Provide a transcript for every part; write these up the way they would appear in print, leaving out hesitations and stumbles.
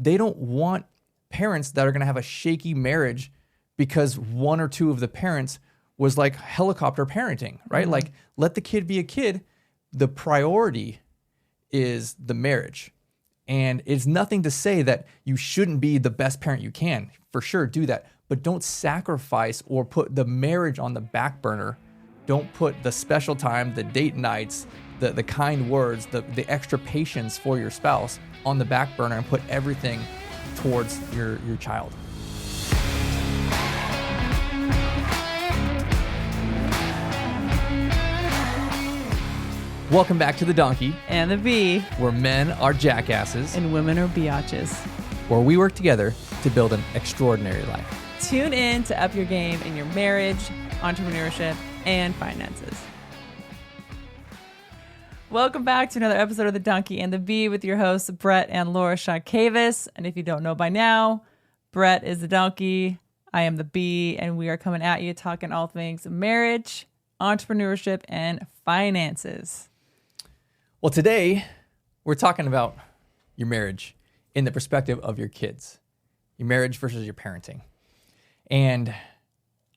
they don't want parents that are going to have a shaky marriage because one or two of the parents was like helicopter parenting, right? Like, let the kid be a kid. The priority is the marriage. And it's nothing to say that you shouldn't be the best parent you can. For sure, do that. But don't sacrifice or put the marriage on the back burner. Don't put the special time, the date nights, the kind words, the extra patience for your spouse on the back burner and put everything towards your child. Welcome back to The Donkey and the Bee, where men are jackasses and women are biatches, where we work together to build an extraordinary life. Tune in to up your game in your marriage, entrepreneurship, and finances. Welcome back to another episode of The Donkey and the Bee with your hosts, Brett and Laura Shawkavis. And if you don't know by now, Brett is the donkey, I am the bee, and we are coming at you talking all things marriage, entrepreneurship, and finances. Well, today we're talking about your marriage in the perspective of your kids, your marriage versus your parenting. And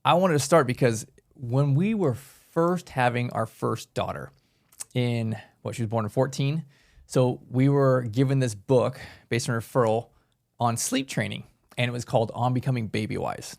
I wanted to start because when we were first having our first daughter she was born in 2014. So we were given this book based on referral on sleep training, and it was called On Becoming Baby Wise.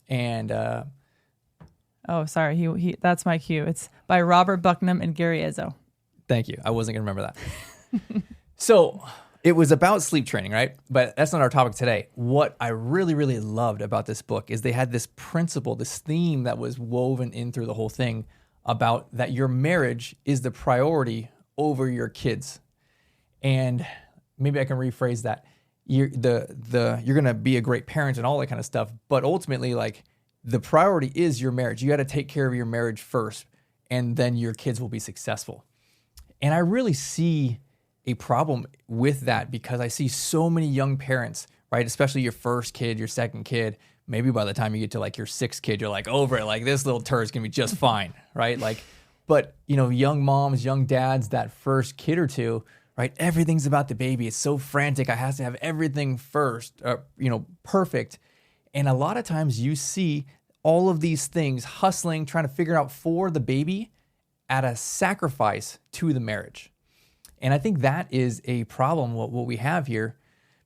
And oh, sorry, he that's my cue. It's by Robert Bucknam and Gary Izzo. Thank you. I wasn't going to remember that. So it was about sleep training, right? But that's not our topic today. What I really, really loved about this book is they had this principle, this theme that was woven in through the whole thing about that your marriage is the priority over your kids. And maybe I can rephrase that. You're going to be a great parent and all that kind of stuff. But ultimately, like, the priority is your marriage. You got to take care of your marriage first, and then your kids will be successful. And I really see a problem with that because I see so many young parents, right? Especially your first kid, your second kid. Maybe by the time you get to like your sixth kid, you're like over it. Like, this little turd's gonna be just fine, right? Like, but young moms, young dads, that first kid or two, right? Everything's about the baby. It's so frantic. I have to have everything first, perfect. And a lot of times you see all of these things hustling, trying to figure out for the baby at a sacrifice to the marriage. And I think that is a problem, what we have here,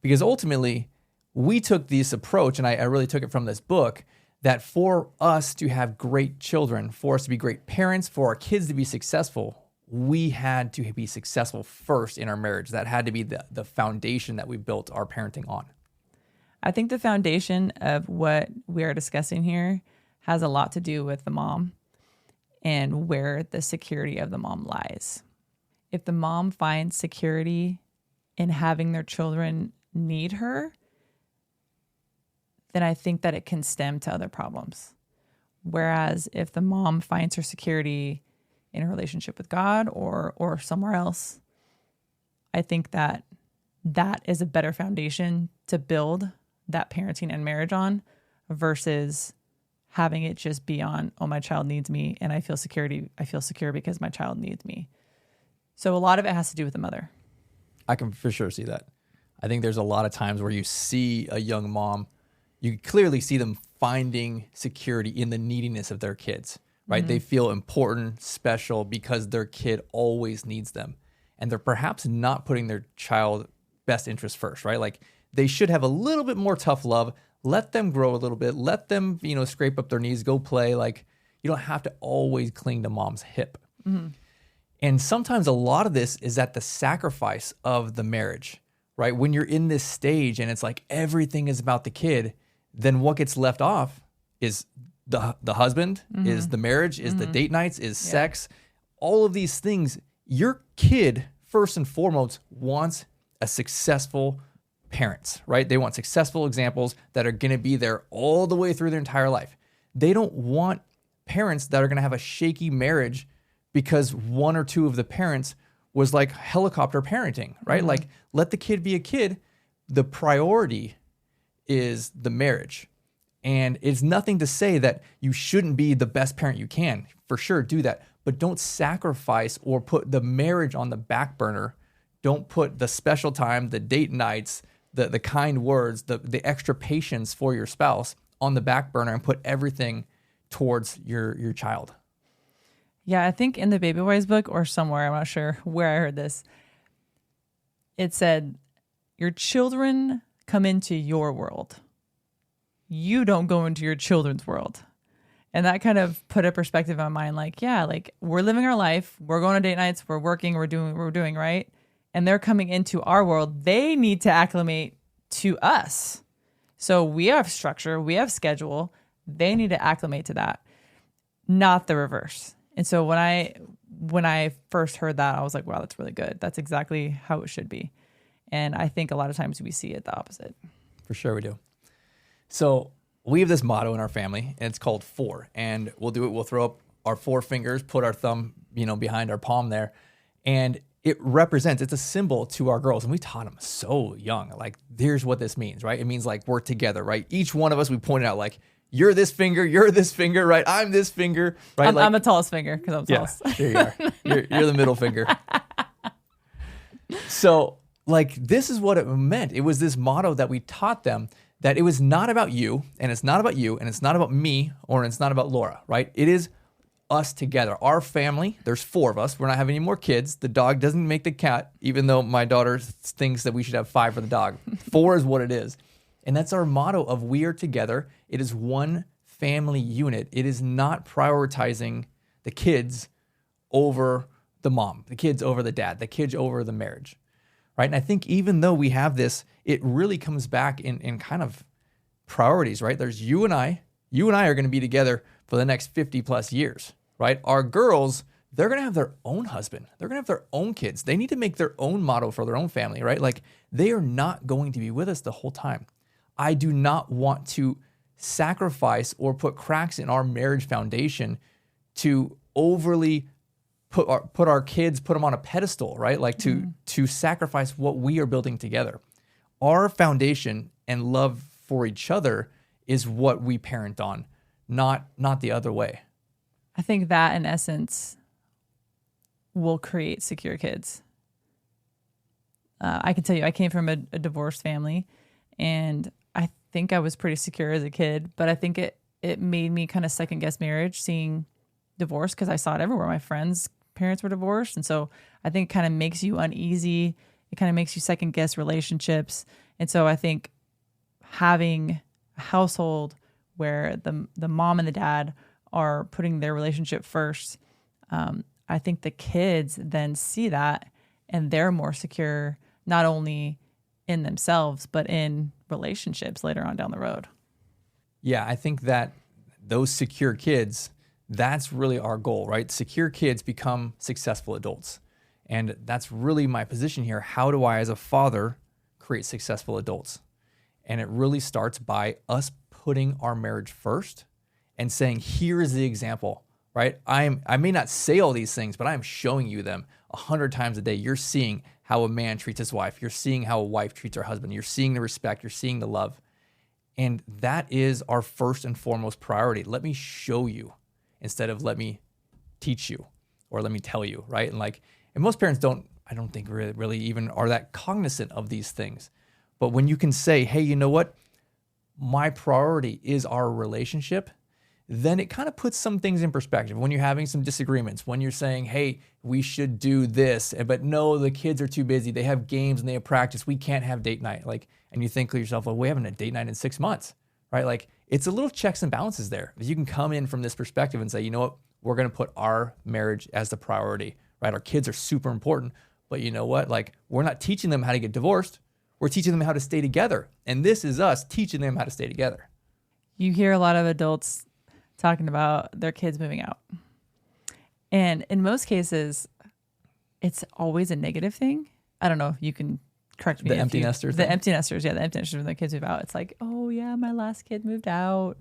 because ultimately we took this approach, and I really took it from this book, that for us to have great children, for us to be great parents, for our kids to be successful, we had to be successful first in our marriage. That had to be the foundation that we built our parenting on. I think the foundation of what we are discussing here has a lot to do with the mom and where the security of the mom lies. If the mom finds security in having their children need her, then I think that it can stem to other problems. Whereas if the mom finds her security in a relationship with God or somewhere else, I think that is a better foundation to build that parenting and marriage on versus having it just be on, oh, my child needs me and I feel secure because my child needs me. So a lot of it has to do with the mother. I can for sure see that. I think there's a lot of times where you see a young mom, you clearly see them finding security in the neediness of their kids, right? Mm-hmm. They feel important, special because their kid always needs them. And they're perhaps not putting their child best interest first, right? Like, they should have a little bit more tough love. Let them grow a little bit. Let them, scrape up their knees, go play. Like, you don't have to always cling to mom's hip. Mm-hmm. And sometimes a lot of this is at the sacrifice of the marriage, right? When you're in this stage and it's like everything is about the kid, then what gets left off is the husband, mm-hmm. is the marriage, is mm-hmm. the date nights, is sex. All of these things, your kid, first and foremost, wants a successful parents, right? They want successful examples that are going to be there all the way through their entire life. They don't want parents that are going to have a shaky marriage because one or two of the parents was like helicopter parenting, right? Mm-hmm. Like, let the kid be a kid. The priority is the marriage. And it's nothing to say that you shouldn't be the best parent you can. For sure, do that. But don't sacrifice or put the marriage on the back burner. Don't put the special time, the date nights, the kind words, the extra patience for your spouse on the back burner and put everything towards your child. Yeah, I think in the Baby Wise book or somewhere, I'm not sure where I heard this, it said, your children come into your world. You don't go into your children's world. And that kind of put a perspective on mine, like, yeah, like we're living our life, we're going on date nights, we're working, we're doing what we're doing, right? And they're coming into our world. They need to acclimate to us. So we have structure, we have schedule. They need to acclimate to that, not the reverse. And so when I first heard that, I was like, wow, that's really good. That's exactly how it should be. And I think a lot of times we see it the opposite. For sure we do. So we have this motto in our family, and it's called 4. And we'll throw up our 4 fingers, put our thumb, behind our palm there. And it's a symbol to our girls. And we taught them so young, like, here's what this means, right? It means like we're together, right? Each one of us, we pointed out like, you're this finger, right? I'm this finger, right? I'm the tallest finger because I'm tallest. Yeah, there you are. You're the middle finger. So like, this is what it meant. It was this motto that we taught them, that it was not about you, and it's not about you, and it's not about me, or it's not about Laura, right? It is us together. Our family, there's 4 of us. We're not having any more kids. The dog doesn't make the cat, even though my daughter thinks that we should have 5 for the dog. 4 is what it is. And that's our motto of we are together. It is one family unit. It is not prioritizing the kids over the mom, the kids over the dad, the kids over the marriage, right? And I think even though we have this, it really comes back in kind of priorities, right? There's you and I are going to be together for the next 50 plus years, right? Our girls, they're going to have their own husband. They're going to have their own kids. They need to make their own motto for their own family, right? Like, they are not going to be with us the whole time. I do not want to sacrifice or put cracks in our marriage foundation to overly put our kids, put them on a pedestal, right? Like to sacrifice what we are building together. Our foundation and love for each other is what we parent on, not the other way. I think that in essence will create secure kids. I can tell you, I came from a divorced family, and I think I was pretty secure as a kid, but I think it made me kind of second guess marriage, seeing divorce, because I saw it everywhere. My friends' parents were divorced. And so I think it kind of makes you uneasy. It kind of makes you second guess relationships. And so I think having a household where the mom and the dad are putting their relationship first, I think the kids then see that and they're more secure, not only in themselves, but in relationships later on down the road. Yeah, I think that those secure kids, that's really our goal, right? Secure kids become successful adults. And that's really my position here. How do I, as a father, create successful adults? And it really starts by us putting our marriage first and saying, here is the example, right? I may not say all these things, but I'm showing you them 100 times a day. You're seeing how a man treats his wife. You're seeing how a wife treats her husband. You're seeing the respect. You're seeing the love. And that is our first and foremost priority. Let me show you instead of let me teach you or let me tell you, right? And most parents I don't think really even are that cognizant of these things. But when you can say, hey, you know what? My priority is our relationship, then it kind of puts some things in perspective. When you're having some disagreements, when you're saying, hey, we should do this, but no, the kids are too busy. They have games and they have practice. We can't have date night. And you think to yourself, well, we haven't had a date night in 6 months, right? It's a little checks and balances there. You can come in from this perspective and say, you know what? We're going to put our marriage as the priority, right? Our kids are super important, but you know what? We're not teaching them how to get divorced. We're teaching them how to stay together. And this is us teaching them how to stay together. You hear a lot of adults talking about their kids moving out. And in most cases, it's always a negative thing. I don't know if you can correct me. The empty nesters. The empty nesters, yeah, the empty nesters when their kids move out. It's like, oh yeah, my last kid moved out.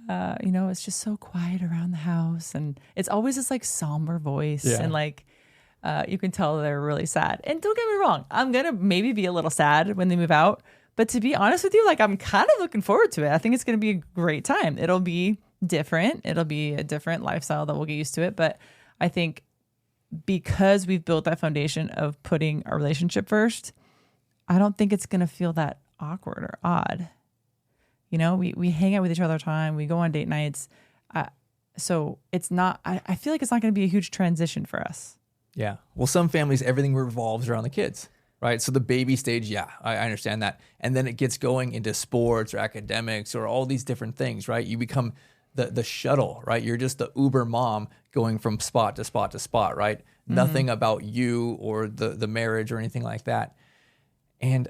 It's just so quiet around the house. And it's always this somber voice. Yeah. And you can tell they're really sad. And don't get me wrong, I'm going to maybe be a little sad when they move out. But to be honest with you, I'm kind of looking forward to it. I think it's going to be a great time. It'll be different. It'll be a different lifestyle that we'll get used to it. But I think because we've built that foundation of putting our relationship first, I don't think it's going to feel that awkward or odd. You know, we hang out with each other all the time. We go on date nights. So it's not, I feel like it's not going to be a huge transition for us. Yeah. Well, some families, everything revolves around the kids, right? So the baby stage, yeah, I understand that. And then it gets going into sports or academics or all these different things, right? You become the shuttle, right? You're just the Uber mom going from spot to spot to spot, right? Mm-hmm. Nothing about you or the marriage or anything like that. And,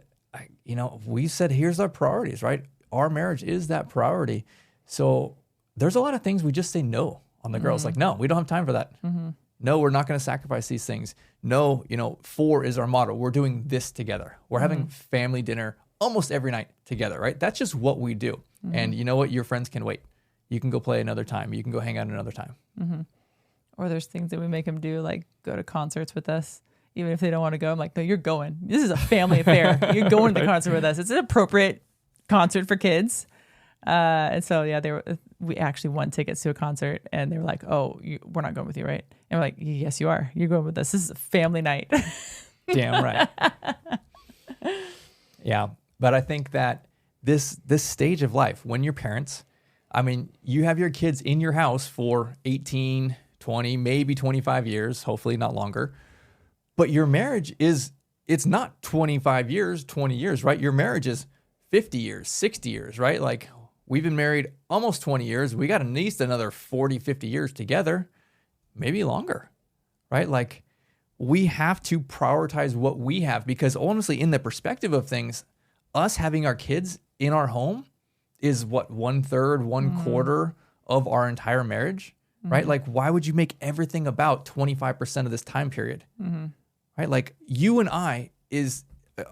we said, here's our priorities, right? Our marriage is that priority. So there's a lot of things we just say no on the girls. Like, no, we don't have time for that. Mm-hmm. No, we're not going to sacrifice these things. No, 4 is our motto. We're doing this together. We're having family dinner almost every night together, right? That's just what we do. Mm-hmm. And you know what? Your friends can wait. You can go play another time. You can go hang out another time. Mm-hmm. Or there's things that we make them do, like go to concerts with us. Even if they don't want to go, I'm like, no, you're going. This is a family affair. You're going to the concert with us. It's an appropriate concert for kids. And so, yeah, we actually won tickets to a concert, and they were like, oh, we're not going with you, right? And we're like, yes, you are. You're going with us. This is a family night. Damn right. Yeah. But I think that this stage of life, when you're parents, I mean, you have your kids in your house for 18, 20, maybe 25 years, hopefully not longer. But your marriage it's not 25 years, 20 years, right? Your marriage is 50 years, 60 years, right? Like, we've been married almost 20 years. We got at least another 40, 50 years together, maybe longer, right? Like, we have to prioritize what we have, because honestly, in the perspective of things, us having our kids in our home is what, 1/3, 1/4 of our entire marriage, right? Like, why would you make everything about 25% of this time period, right? Like, you and I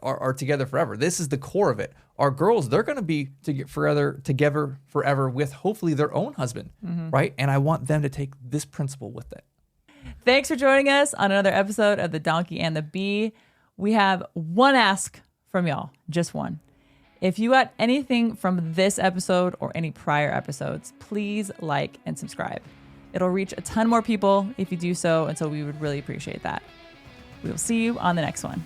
are together forever. This is the core of it. Our girls, they're going to be together forever with hopefully their own husband, right? And I want them to take this principle with it. Thanks for joining us on another episode of The Donkey and the Bee. We have one ask from y'all, just one. If you got anything from this episode or any prior episodes, please like and subscribe. It'll reach a ton more people if you do so, and so we would really appreciate that. We will see you on the next one.